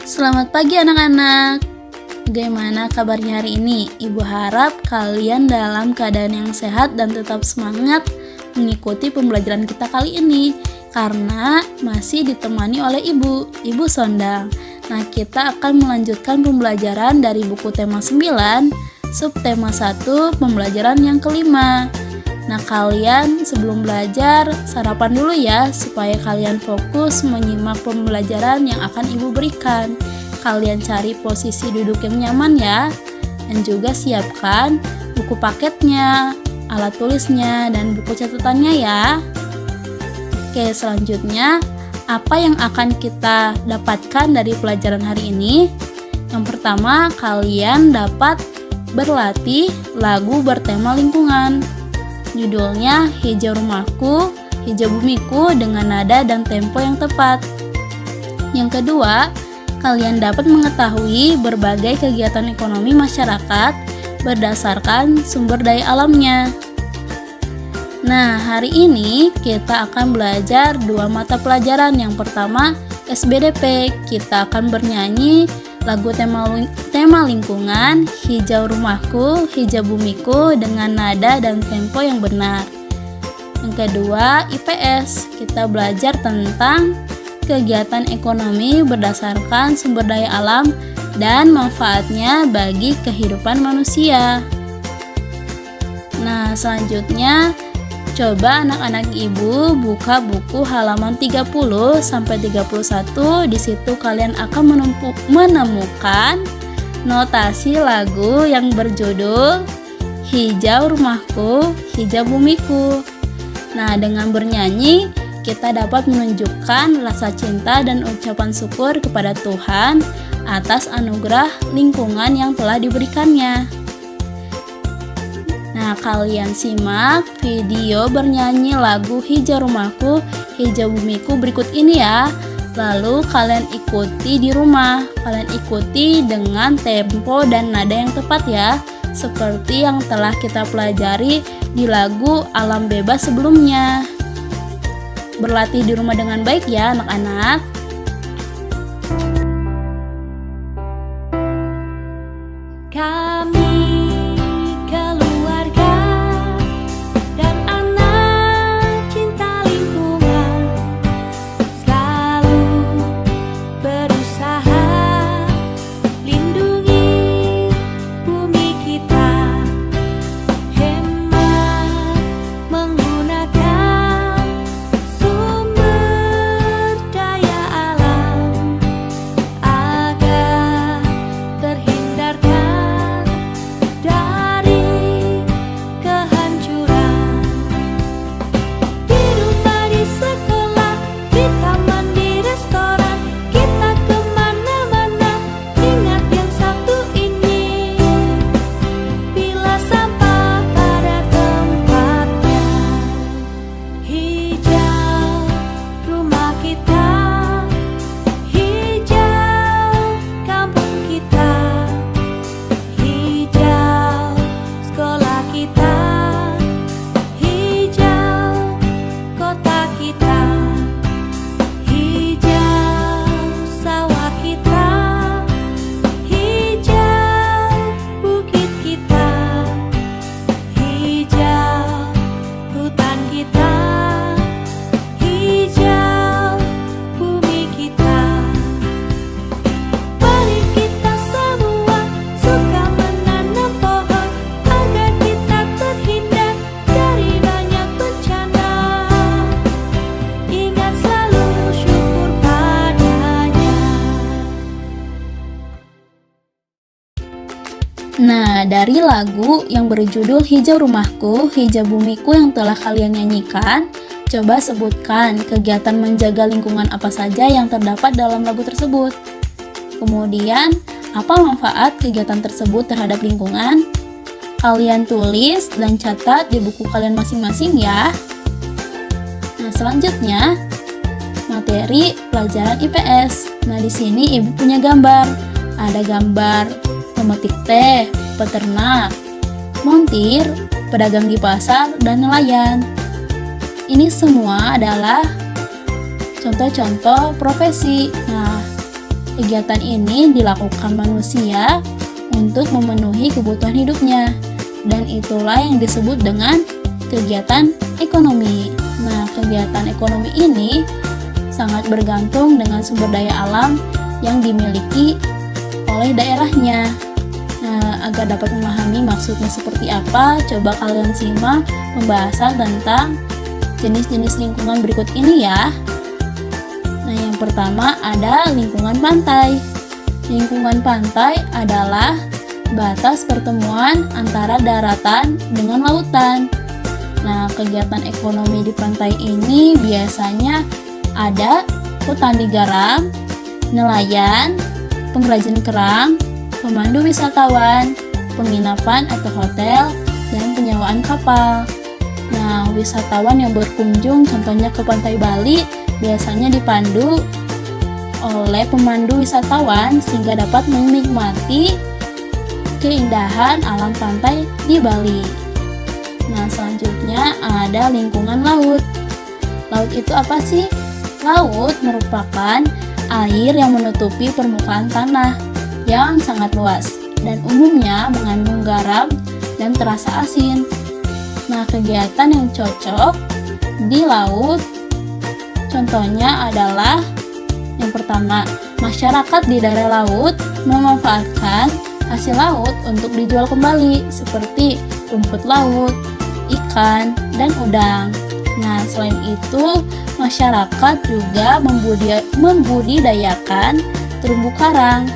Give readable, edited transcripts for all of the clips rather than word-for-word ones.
Selamat pagi anak-anak. Bagaimana kabarnya hari ini? Ibu harap kalian dalam keadaan yang sehat dan tetap semangat mengikuti pembelajaran kita kali ini karena masih ditemani oleh Ibu Sondang. Nah, kita akan melanjutkan pembelajaran dari buku tema 9, subtema 1, pembelajaran yang kelima. Nah, kalian sebelum belajar sarapan dulu ya supaya kalian fokus menyimak pembelajaran yang akan Ibu berikan. Kalian cari posisi duduk yang nyaman ya. Dan juga siapkan buku paketnya, alat tulisnya, dan buku catatannya ya. Oke, selanjutnya apa yang akan kita dapatkan dari pelajaran hari ini? Yang pertama, kalian dapat berlatih lagu bertema lingkungan. Judulnya Hijau Rumahku, Hijau Bumiku dengan nada dan tempo yang tepat. Yang kedua, kalian dapat mengetahui berbagai kegiatan ekonomi masyarakat berdasarkan sumber daya alamnya. Nah, hari ini kita akan belajar dua mata pelajaran. Yang pertama, SBDP. Kita akan bernyanyi lagu tema lingkungan, Hijau Rumahku, Hijau Bumiku dengan nada dan tempo yang benar. Yang kedua, IPS. Kita belajar tentang kegiatan ekonomi berdasarkan sumber daya alam dan manfaatnya bagi kehidupan manusia. Nah, selanjutnya coba anak-anak Ibu buka buku halaman 30 sampai 31. Di situ kalian akan menemukan notasi lagu yang berjudul Hijau Rumahku, Hijau Bumiku. Nah, dengan bernyanyi kita dapat menunjukkan rasa cinta dan ucapan syukur kepada Tuhan atas anugerah lingkungan yang telah diberikannya. Nah, kalian simak video bernyanyi lagu Hijau Rumahku, Hijau Bumiku berikut ini ya. Lalu kalian ikuti di rumah. Kalian ikuti dengan tempo dan nada yang tepat ya, seperti yang telah kita pelajari di lagu Alam Bebas sebelumnya. Berlatih di rumah dengan baik ya anak-anak. Kami keluarga dan anak cinta lingkungan selalu berusaha lindungi bumi kita, hemat menggunakan sumber daya alam agar terhindarkan dari kehancuran. Di rumah, di sekolah, di taman, di restoran, kita kemana-mana, ingat yang satu ini: pilah sampah pada tempatnya. Hijau rumah kita, hijau kampung kita, hijau sekolah kita, hijau kota kita, hijau sawah kita, hijau bukit kita, hijau hutan kita, hijau bumi kita. Mari kita semua suka menanam pohon agar kita terhindar dari banyak bencana. Ingat selalu syukur padanya. Nah, dari lagu yang berjudul Hijau Rumahku, Hijau Bumiku yang telah kalian nyanyikan, coba sebutkan kegiatan menjaga lingkungan apa saja yang terdapat dalam lagu tersebut. Kemudian, apa manfaat kegiatan tersebut terhadap lingkungan? Kalian tulis dan catat di buku kalian masing-masing ya. Nah, selanjutnya materi pelajaran IPS. Nah, di sini Ibu punya gambar. Ada gambar pemetik teh, peternak, montir, pedagang di pasar, dan nelayan. Ini semua adalah contoh-contoh profesi. Nah, kegiatan ini dilakukan manusia untuk memenuhi kebutuhan hidupnya, dan itulah yang disebut dengan kegiatan ekonomi. Nah, kegiatan ekonomi ini sangat bergantung dengan sumber daya alam yang dimiliki oleh daerahnya. Nah, agar dapat memahami maksudnya seperti apa, coba kalian simak pembahasan tentang jenis-jenis lingkungan berikut ini ya. Nah, yang pertama ada lingkungan pantai. Lingkungan pantai adalah batas pertemuan antara daratan dengan lautan. Nah, kegiatan ekonomi di pantai ini biasanya ada petani garam, nelayan, pengrajin kerang, pemandu wisatawan, penginapan atau hotel, dan penyewaan kapal. Nah, wisatawan yang berkunjung contohnya ke pantai Bali biasanya dipandu oleh pemandu wisatawan sehingga dapat menikmati keindahan alam pantai di Bali. Nah, selanjutnya ada lingkungan laut. Laut itu apa sih? Laut merupakan air yang menutupi permukaan tanah yang sangat luas dan umumnya mengandung garam dan terasa asin. Nah, kegiatan yang cocok di laut contohnya adalah yang pertama, masyarakat di daerah laut memanfaatkan hasil laut untuk dijual kembali seperti rumput laut, ikan, dan udang. Nah, selain itu, masyarakat juga membudidayakan terumbu karang.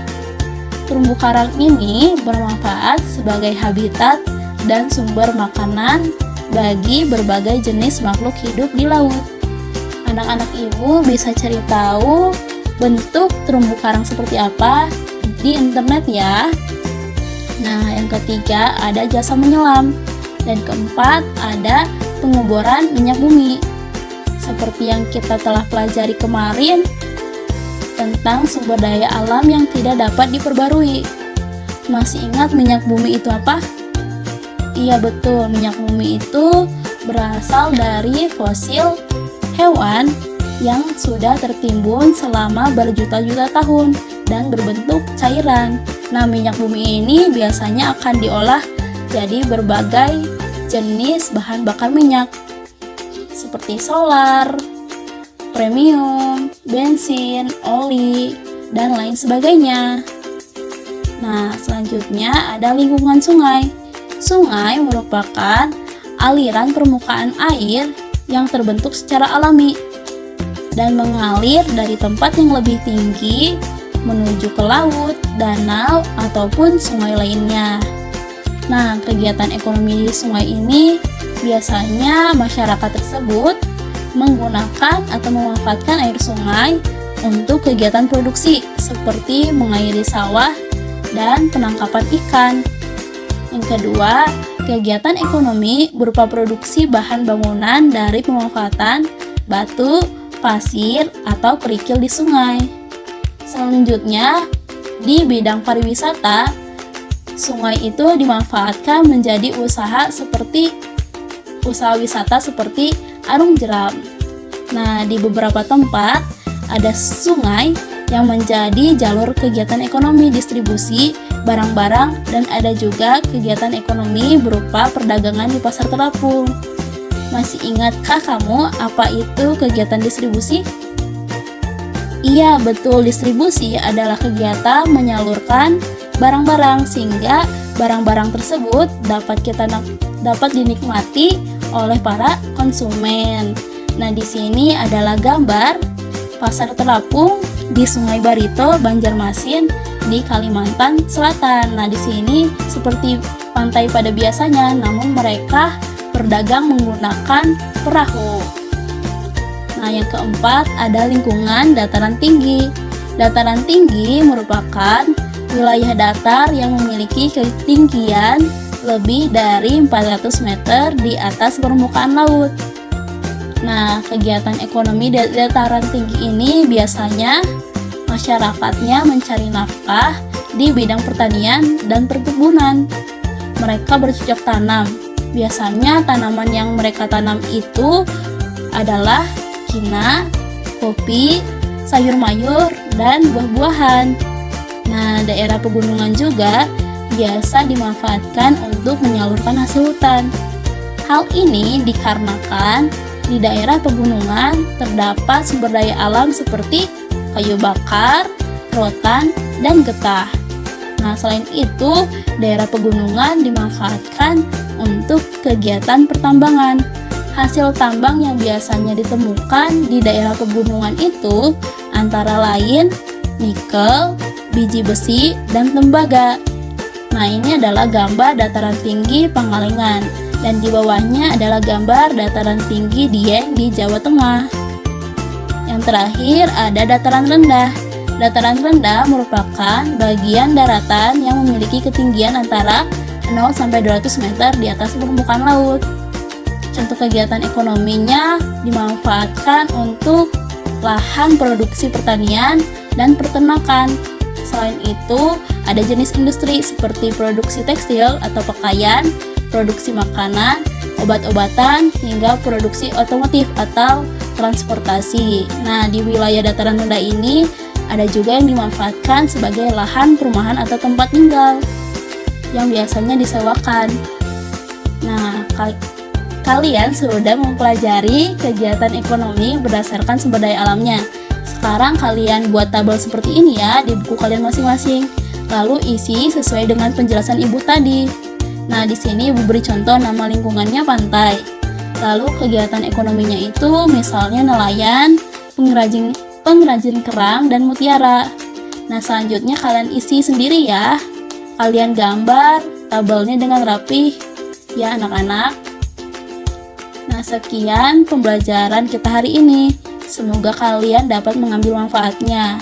Terumbu karang ini bermanfaat sebagai habitat dan sumber makanan bagi berbagai jenis makhluk hidup di laut. Anak-anak ibu bisa cari tahu bentuk terumbu karang seperti apa di internet ya. Nah, yang ketiga ada jasa menyelam. Dan keempat ada penguburan minyak bumi. Seperti yang kita telah pelajari kemarin tentang sumber daya alam yang tidak dapat diperbarui. Masih ingat minyak bumi itu apa? Iya betul, minyak bumi itu berasal dari fosil hewan yang sudah tertimbun selama berjuta-juta tahun dan berbentuk cairan. Nah, minyak bumi ini biasanya akan diolah jadi berbagai jenis bahan bakar minyak seperti solar, premium, bensin, oli, dan lain sebagainya. Nah, selanjutnya ada lingkungan sungai. Sungai merupakan aliran permukaan air yang terbentuk secara alami dan mengalir dari tempat yang lebih tinggi menuju ke laut, danau, ataupun sungai lainnya. Nah, kegiatan ekonomi di sungai ini biasanya masyarakat tersebut menggunakan atau memanfaatkan air sungai untuk kegiatan produksi seperti mengairi sawah dan penangkapan ikan. Yang kedua, kegiatan ekonomi berupa produksi bahan bangunan dari pemanfaatan batu, pasir, atau kerikil di sungai. Selanjutnya, di bidang pariwisata, sungai itu dimanfaatkan menjadi usaha wisata seperti arung jeram. Nah, di beberapa tempat ada sungai yang menjadi jalur kegiatan ekonomi distribusi barang-barang dan ada juga kegiatan ekonomi berupa perdagangan di pasar terapung. Masih ingatkah kamu apa itu kegiatan distribusi? Iya, betul, distribusi adalah kegiatan menyalurkan barang-barang sehingga barang-barang tersebut dapat dinikmati oleh para konsumen. Nah, di sini adalah gambar pasar terapung di Sungai Barito, Banjarmasin di Kalimantan Selatan. Nah, di sini seperti pantai pada biasanya, namun mereka berdagang menggunakan perahu. Nah, yang keempat ada lingkungan dataran tinggi. Dataran tinggi merupakan wilayah datar yang memiliki ketinggian lebih dari 400 meter di atas permukaan laut. Nah, kegiatan ekonomi di dataran tinggi ini biasanya masyarakatnya mencari nafkah di bidang pertanian dan perkebunan. Mereka bercocok tanam. Biasanya tanaman yang mereka tanam itu adalah kina, kopi, sayur mayur, dan buah-buahan. Nah, daerah pegunungan juga biasa dimanfaatkan untuk menyalurkan hasil hutan. Hal ini dikarenakan di daerah pegunungan terdapat sumber daya alam seperti kayu bakar, rotan, dan getah. Nah, selain itu, daerah pegunungan dimanfaatkan untuk kegiatan pertambangan. Hasil tambang yang biasanya ditemukan di daerah pegunungan itu antara lain nikel, biji besi, dan tembaga. Nah, ini adalah gambar dataran tinggi Pangalengan, dan di bawahnya adalah gambar dataran tinggi Dieng di Jawa Tengah. Yang terakhir ada dataran rendah. Dataran rendah merupakan bagian daratan yang memiliki ketinggian antara 0 sampai 200 meter di atas permukaan laut. Contoh kegiatan ekonominya dimanfaatkan untuk lahan produksi pertanian dan peternakan. Selain itu, ada jenis industri seperti produksi tekstil atau pakaian, produksi makanan, obat-obatan, hingga produksi otomotif atau transportasi. Nah, di wilayah dataran rendah ini ada juga yang dimanfaatkan sebagai lahan perumahan atau tempat tinggal yang biasanya disewakan. Nah, kalian sudah mempelajari kegiatan ekonomi berdasarkan sumber daya alamnya. Sekarang kalian buat tabel seperti ini ya di buku kalian masing-masing. Lalu isi sesuai dengan penjelasan ibu tadi. Nah, di sini ibu beri contoh nama lingkungannya pantai. Lalu kegiatan ekonominya itu misalnya nelayan, pengrajin kerang dan mutiara. Nah, selanjutnya kalian isi sendiri ya. Kalian gambar tabelnya dengan rapih ya anak-anak. Nah, sekian pembelajaran kita hari ini. Semoga kalian dapat mengambil manfaatnya.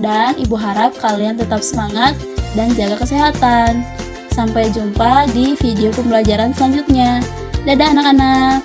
Dan ibu harap kalian tetap semangat dan jaga kesehatan. Sampai jumpa di video pembelajaran selanjutnya. Dadah anak-anak.